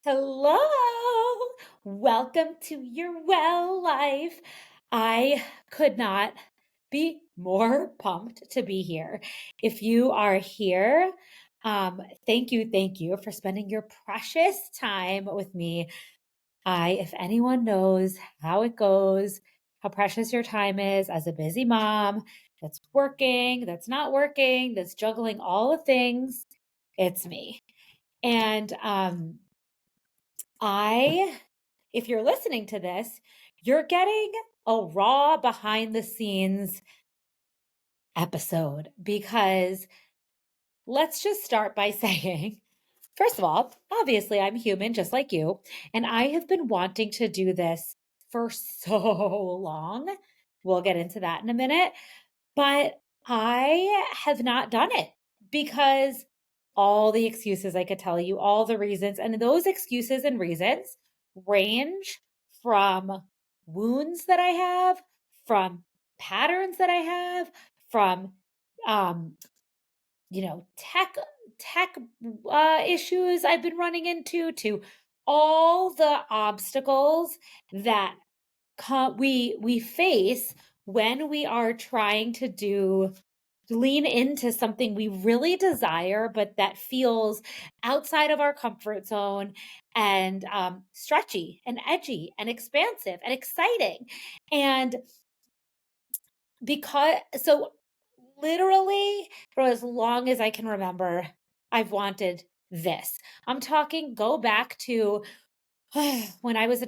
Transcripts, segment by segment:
Hello. Welcome to your well life. I could not be more pumped to be here. If you are here, thank you for spending your precious time with me. If anyone knows how it goes, how precious your time is as a busy mom that's working, that's not working, that's juggling all the things, it's me. And I, if you're listening to this, you're getting a raw behind the scenes episode because let's just start by saying, first of all, obviously I'm human just like you, and I have been wanting to do this for so long. We'll get into that in a minute, but I have not done it because all the excuses I could tell you, all the reasons, and those excuses and reasons range from wounds that I have, from patterns that I have, from um, tech issues I've been running into, to all the obstacles that we face when we are trying to lean into something we really desire, but that feels outside of our comfort zone and stretchy and edgy and expansive and exciting. And so literally for as long as I can remember, I've wanted this. I'm talking go back to when I was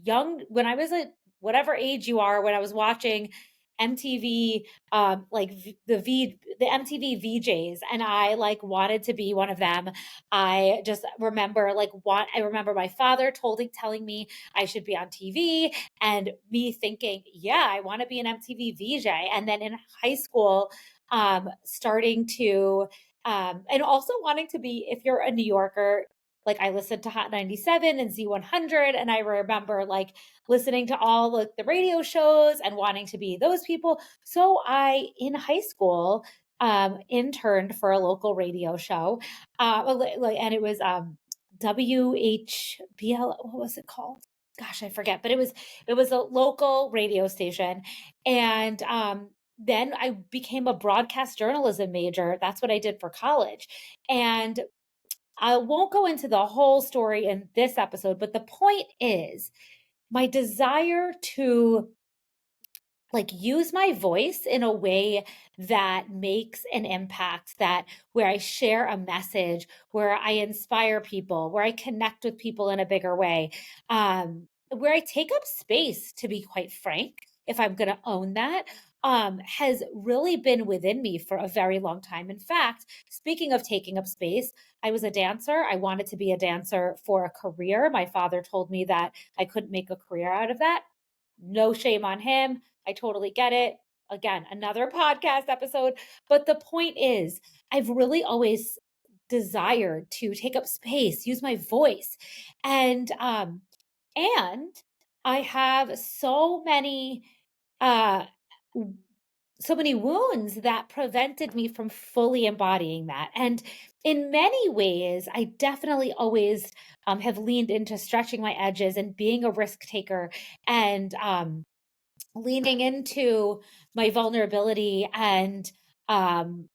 when I was a whatever age you are, when I was watching MTV, the MTV VJs, and I like wanted to be one of them. I just remember I remember my father telling me I should be on TV, and me thinking, yeah, I want to be an MTV VJ. And then in high school, starting to and also wanting to be, if you're a New Yorker, like I listened to Hot 97 and Z100, and I remember like listening to all like the radio shows and wanting to be those people. So I, in high school, interned for a local radio show, and it was WHBL. What was it called? Gosh, I forget. But it was a local radio station, and then I became a broadcast journalism major. That's what I did for college, and I won't go into the whole story in this episode, but the point is my desire to like use my voice in a way that makes an impact, that where I share a message, where I inspire people, where I connect with people in a bigger way, where I take up space, to be quite frank, if I'm going to own that, has really been within me for a very long time. In fact, speaking of taking up space, I was a dancer. I wanted to be a dancer for a career. My father told me that I couldn't make a career out of that. No shame on him. I totally get it. Again, another podcast episode. But the point is, I've really always desired to take up space, use my voice. And I have uh so many wounds that prevented me from fully embodying that. And in many ways, I definitely always have leaned into stretching my edges and being a risk taker, and leaning into my vulnerability, and um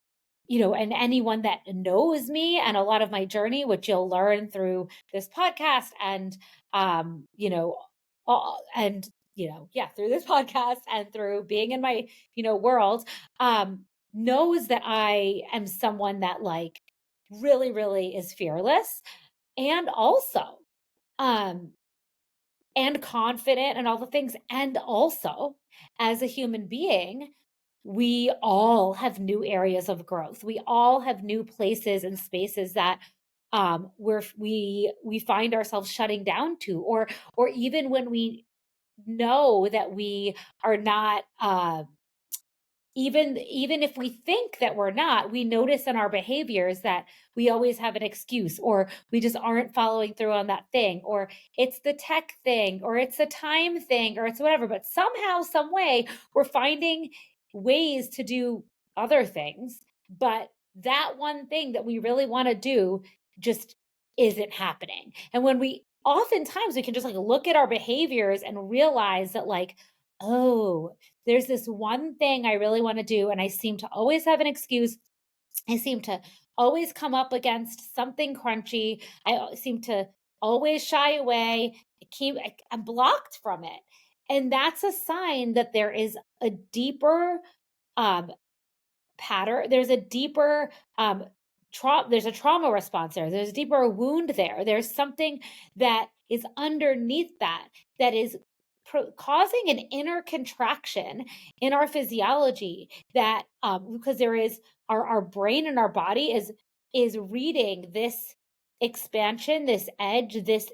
and anyone that knows me and a lot of my journey, which you'll learn through this podcast, and um you know and yeah, through this podcast and through being in my world, knows that I am someone that like really really is fearless, and also um and confident and all the things. And also, as a human being, we all have new areas of growth. We all have new places and spaces that where we find ourselves shutting down to, or even when we know that we are not even if we think that we're not, we notice in our behaviors that we always have an excuse, or we just aren't following through on that thing, or it's the tech thing, or it's the time thing, or it's whatever. But somehow, some way, we're finding ways to do other things. But that one thing that we really want to do just isn't happening. And when we oftentimes we can just like look at our behaviors and realize that like, oh, there's this one thing I really want to do and I seem to always have an excuse. I seem to always come up against something crunchy. Seem to always shy away. I'm blocked from it. And that's a sign that there is a deeper um, pattern. There's a deeper there's a trauma response there. There's a deeper wound there. There's something that is underneath that is causing an inner contraction in our physiology that because there is our brain and our body is reading this expansion, this edge, this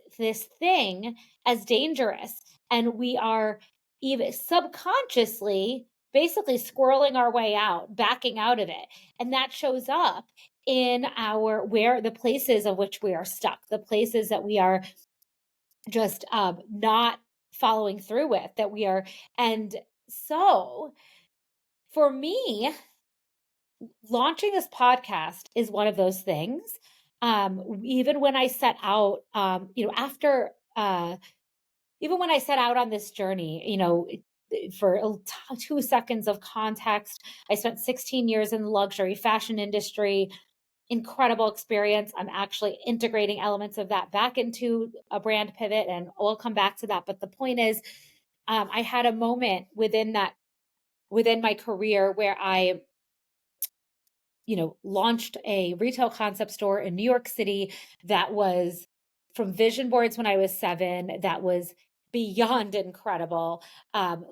thing as dangerous, and we are even subconsciously basically squirreling our way out, backing out of it. And that shows up in our where the places of which we are stuck, the places that we are just not following through with, that we are. And so for me, launching this podcast is one of those things. Even when I set out, after even when I set out on this journey, for 2 seconds of context, I spent 16 years in the luxury fashion industry. Incredible experience. I'm actually integrating elements of that back into a brand pivot, and we'll come back to that. But the point is, I had a moment within my career where I launched a retail concept store in New York City that was from vision boards when I was 7. That was beyond incredible.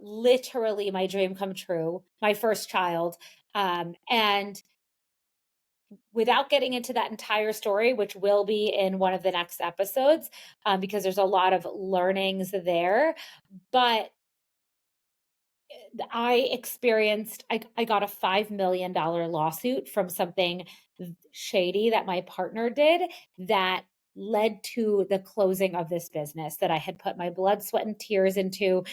Literally my dream come true, my first child. And without getting into that entire story, which will be in one of the next episodes, because there's a lot of learnings there, but I got a $5 million lawsuit from something shady that my partner did that led to the closing of this business that I had put my blood, sweat, and tears into,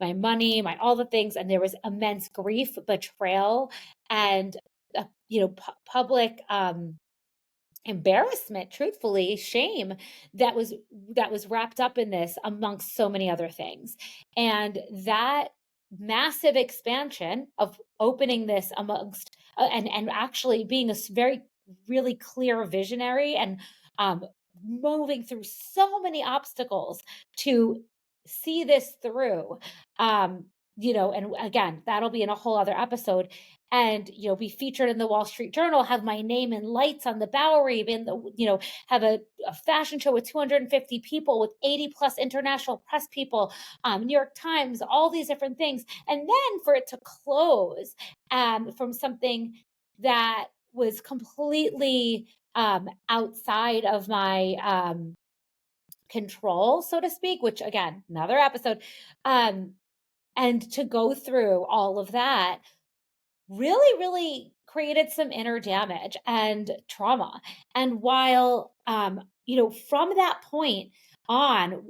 my money, my all the things. And there was immense grief, betrayal, and public embarrassment, truthfully, shame that was wrapped up in this, amongst so many other things. And that massive expansion of opening this amongst and actually being a very really clear visionary, and moving through so many obstacles to see this through, and again, that'll be in a whole other episode. And be featured in the Wall Street Journal, have my name in lights on the Bowery, have a fashion show with 250 people, with 80 plus international press people, New York Times, all these different things. And then for it to close from something that was completely outside of my control, so to speak, which again, another episode, and to go through all of that really, really created some inner damage and trauma. And while, from that point on,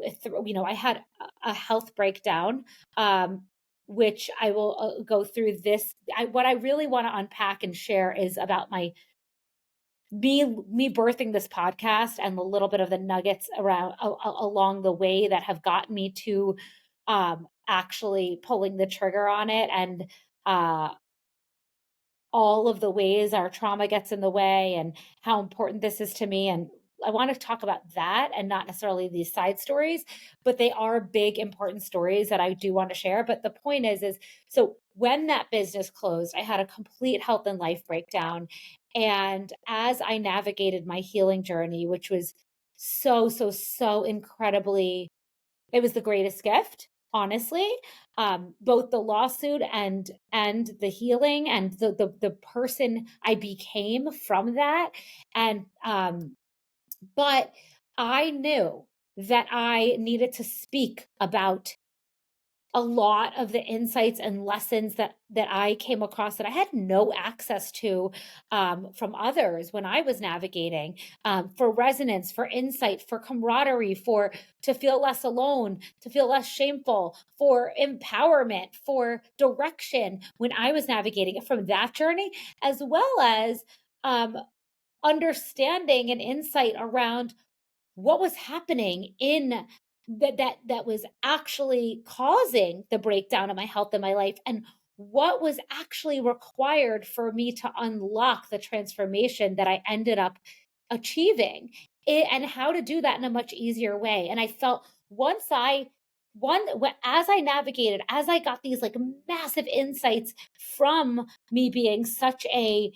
I had a health breakdown, which I will go through this. What I really want to unpack and share is about me birthing this podcast, and a little bit of the nuggets around along the way that have gotten me to actually pulling the trigger on it, and all of the ways our trauma gets in the way, and how important this is to me. And I want to talk about that, and not necessarily these side stories, but they are big, important stories that I do want to share. But the point is so when that business closed, I had a complete health and life breakdown. And as I navigated my healing journey, which was so, so, so incredibly, it was the greatest gift, honestly. Both the lawsuit and the healing, and the person I became from that. And but I knew that I needed to speak about a lot of the insights and lessons that I came across that I had no access to from others when I was navigating, for resonance, for insight, for camaraderie, for to feel less alone, to feel less shameful, for empowerment, for direction when I was navigating it from that journey, as well as understanding and insight around what was happening in that was actually causing the breakdown of my health in my life, and what was actually required for me to unlock the transformation that I ended up achieving, and how to do that in a much easier way. And I felt once I as I navigated, as I got these like massive insights from me being such a,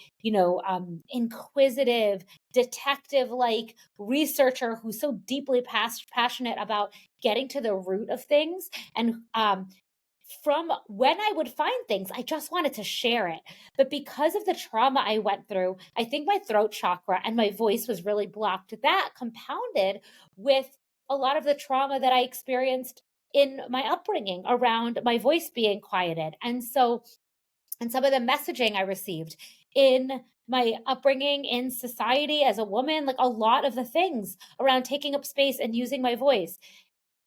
inquisitive, detective like researcher who's so deeply passionate about getting to the root of things. And from when I would find things, I just wanted to share it. But because of the trauma I went through, I think my throat chakra and my voice was really blocked. That compounded with a lot of the trauma that I experienced in my upbringing around my voice being quieted. And some of the messaging I received in my upbringing in society as a woman, like a lot of the things around taking up space and using my voice.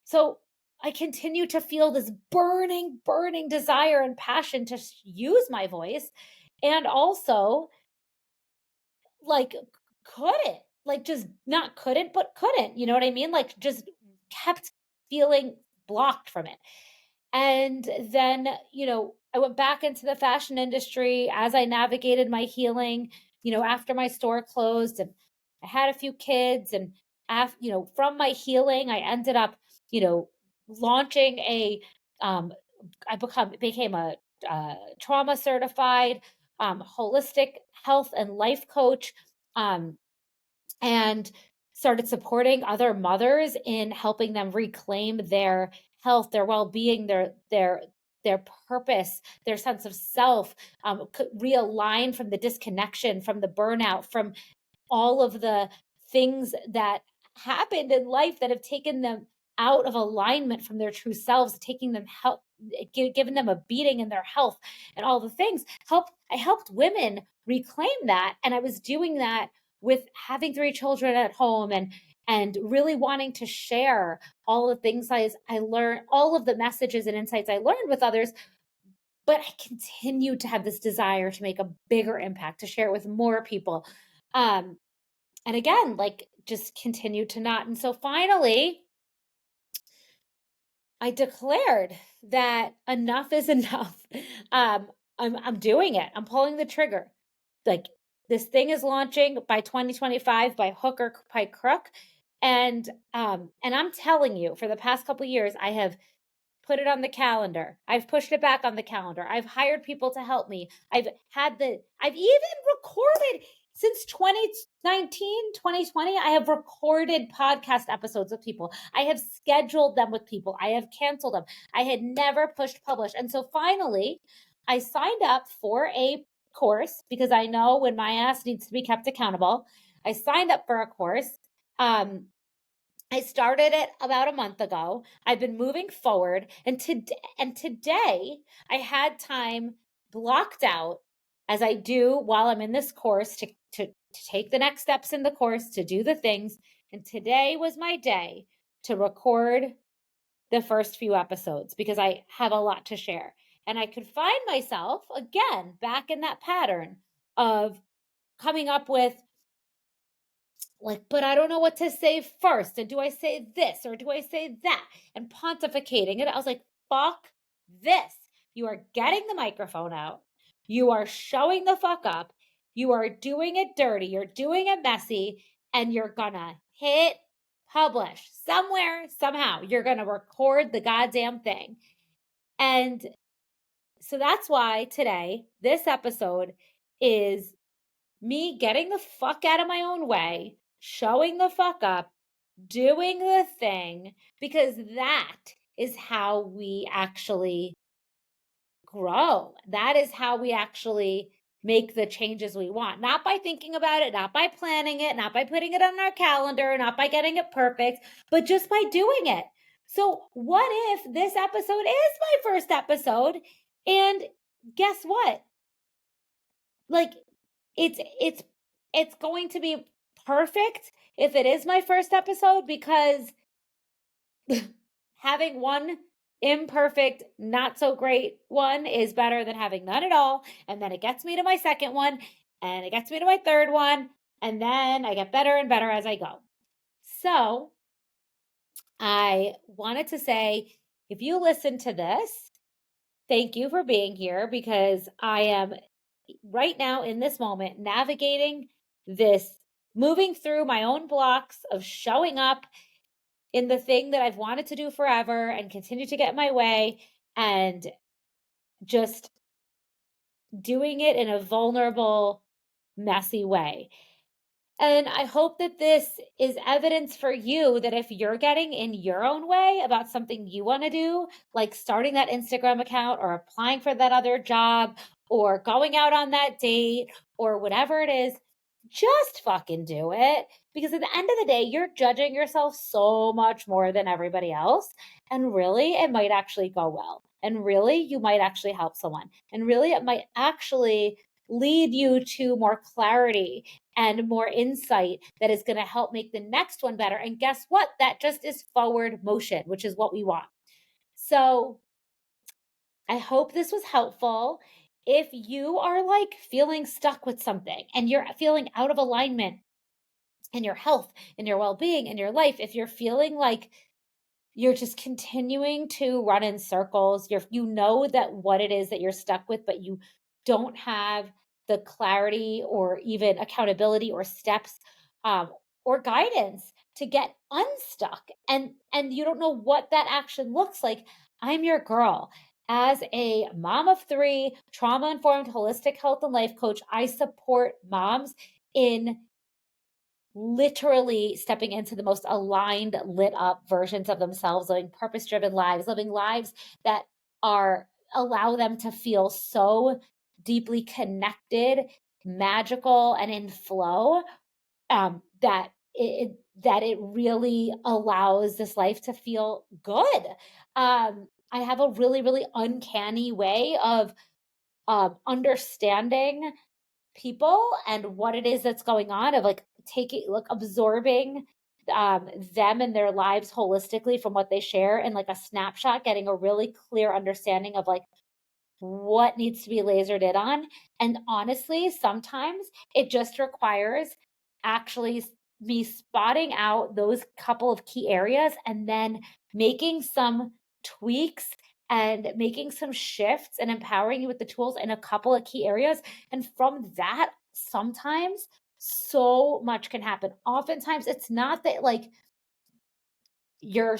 So I continue to feel this burning, burning desire and passion to use my voice. And also, like, couldn't, like, just not couldn't, but couldn't, you know what I mean? Like, just kept feeling blocked from it. And then, I went back into the fashion industry as I navigated my healing, after my store closed, and I had a few kids. And from my healing, I ended up, you know, launching um, became a trauma certified, holistic health and life coach. Um, and started supporting other mothers in helping them reclaim their health, their well-being, their purpose, their sense of self, realign from the disconnection, from the burnout, from all of the things that happened in life that have taken them out of alignment from their true selves, taking them help, giving them a beating in their health, and all the things. I helped women reclaim that, and I was doing that with having three children at home, and really wanting to share all the things I learned, all of the messages and insights I learned with others. But I continue to have this desire to make a bigger impact, to share it with more people. And again, like, just continue to not. And so finally, I declared that enough is enough. I'm doing it. I'm pulling the trigger. Like, this thing is launching by 2025 by hook or by crook. And I'm telling you, for the past couple of years, I have put it on the calendar. I've pushed it back on the calendar. I've hired people to help me. I've even recorded since 2019, 2020. I have recorded podcast episodes with people. I have scheduled them with people. I have canceled them. I had never pushed publish. And so finally, I signed up for a course because I know when my ass needs to be kept accountable. I signed up for a course. I started it about a month ago. I've been moving forward, and today I had time blocked out, as I do while I'm in this course, to take the next steps in the course, to do the things. And today was my day to record the first few episodes because I have a lot to share. And I could find myself again back in that pattern of coming up with, like, but I don't know what to say first. And do I say this or do I say that? And pontificating. And I was like, fuck this. You are getting the microphone out. You are showing the fuck up. You are doing it dirty. You're doing it messy. And you're gonna hit publish somewhere, somehow. You're gonna record the goddamn thing. And so that's why today, this episode is me getting the fuck out of my own way, showing the fuck up, doing the thing, because that is how we actually grow. That is how we actually make the changes we want. Not by thinking about it, not by planning it, not by putting it on our calendar, not by getting it perfect, but just by doing it. So, what if this episode is my first episode? And guess what? Like, it's going to be perfect if it is my first episode, because having one imperfect, not so great one is better than having none at all. And then it gets me to my second one, and it gets me to my third one, and then I get better and better as I go. So I wanted to say, if you listen to this, thank you for being here because I am right now in this moment navigating this, moving through my own blocks of showing up in the thing that I've wanted to do forever and continue to get in my way, and just doing it in a vulnerable, messy way. And I hope that this is evidence for you that if you're getting in your own way about something you want to do, like starting that Instagram account or applying for that other job or going out on that date or whatever it is, just fucking do it. Because at the end of the day, you're judging yourself so much more than everybody else. And really, it might actually go well. And really, you might actually help someone. And really, it might actually lead you to more clarity and more insight that is going to help make the next one better. And guess what? That just is forward motion, which is what we want. So I hope this was helpful. If you are like feeling stuck with something and you're feeling out of alignment in your health, in your well being, in your life, if you're feeling like you're just continuing to run in circles. You know that what it is that you're stuck with, but you don't have the clarity or even accountability or steps um, or guidance to get unstuck, and you don't know what that action looks like. I'm your girl. As a mom of three, trauma informed holistic health and life coach, I support moms in literally stepping into the most aligned, lit up versions of themselves, living purpose driven lives, living lives that are allow them to feel so deeply connected, magical, and in flow, that it really allows this life to feel good. I have a really, really uncanny way of understanding people and what it is that's going on, of like taking, like absorbing them and their lives holistically from what they share, and like a snapshot, getting a really clear understanding of like what needs to be lasered in on. And honestly, sometimes it just requires actually me spotting out those couple of key areas and then making some tweaks and making some shifts and empowering you with the tools in a couple of key areas. And from that, sometimes so much can happen. Oftentimes, it's not that like you're,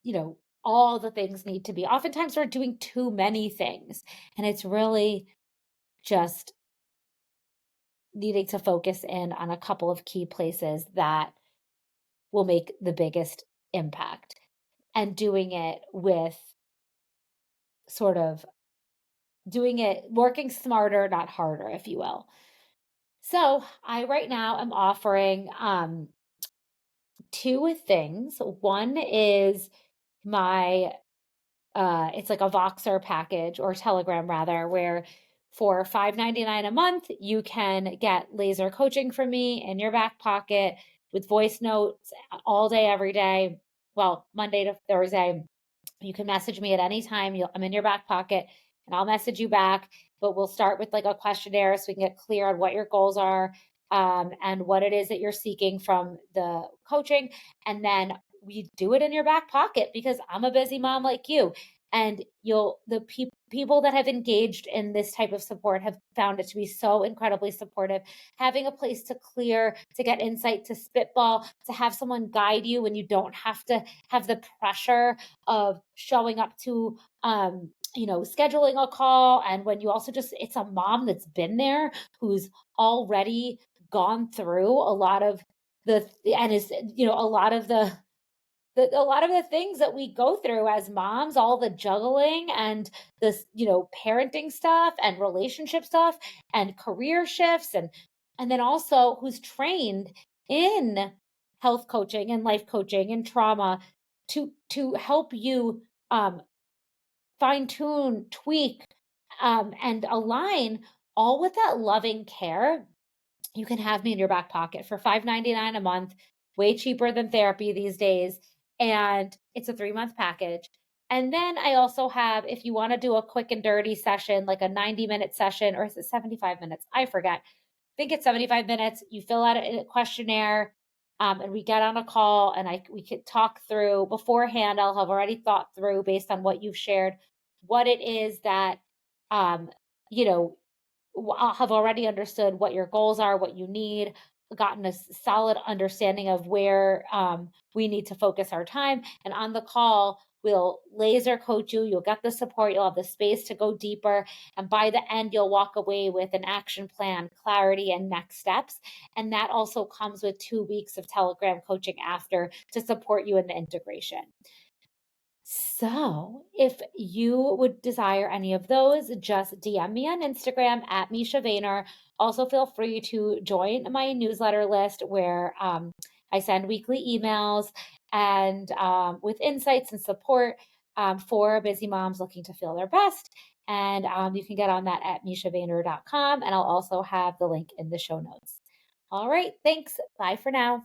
you know, all the things need to be. Oftentimes, we're doing too many things, and it's really just needing to focus in on a couple of key places that will make the biggest impact, and doing it with sort of doing it, working smarter, not harder, if you will. So I right now am offering two things. One is my it's like a Voxer package, or Telegram rather, where for $5.99 a month, you can get laser coaching from me in your back pocket with voice notes all day, every day. Well, Monday to Thursday. You can message me at any time. I'm in your back pocket and I'll message you back. But we'll start with like a questionnaire so we can get clear on what your goals are, and what it is that you're seeking from the coaching. And then we do it in your back pocket because I'm a busy mom like you. And the people that have engaged in this type of support have found it to be so incredibly supportive. Having a place to clear, to get insight, to spitball, to have someone guide you when you don't have to have the pressure of showing up to scheduling a call, and when you also just, it's a mom that's been there, who's already gone through a lot of the and is, a lot of a lot of the things that we go through as moms, all the juggling and this, parenting stuff and relationship stuff and career shifts, and then also who's trained in health coaching and life coaching and trauma to help you fine tune, tweak, and align, all with that loving care. You can have me in your back pocket for $5.99 a month, way cheaper than therapy these days. And it's a 3-month package. And then I also have, if you want to do a quick and dirty session, like a 90-minute session, or is it 75 minutes? I forget. I think it's 75 minutes. You fill out a questionnaire. and we get on a call and we could talk through beforehand. I'll have already thought through based on what you've shared, what it is that, um, you know, I'll have already understood what your goals are, what you need, gotten a solid understanding of where we need to focus our time. And on the call, we'll laser coach you. You'll get the support. You'll have the space to go deeper. And by the end, you'll walk away with an action plan, clarity, and next steps. And that also comes with 2 weeks of Telegram coaching after to support you in the integration. So, if you would desire any of those, just DM me on Instagram at Misha Vayner. Also, feel free to join my newsletter list where I send weekly emails and with insights and support for busy moms looking to feel their best. And you can get on that at mishavayner.com. And I'll also have the link in the show notes. All right. Thanks. Bye for now.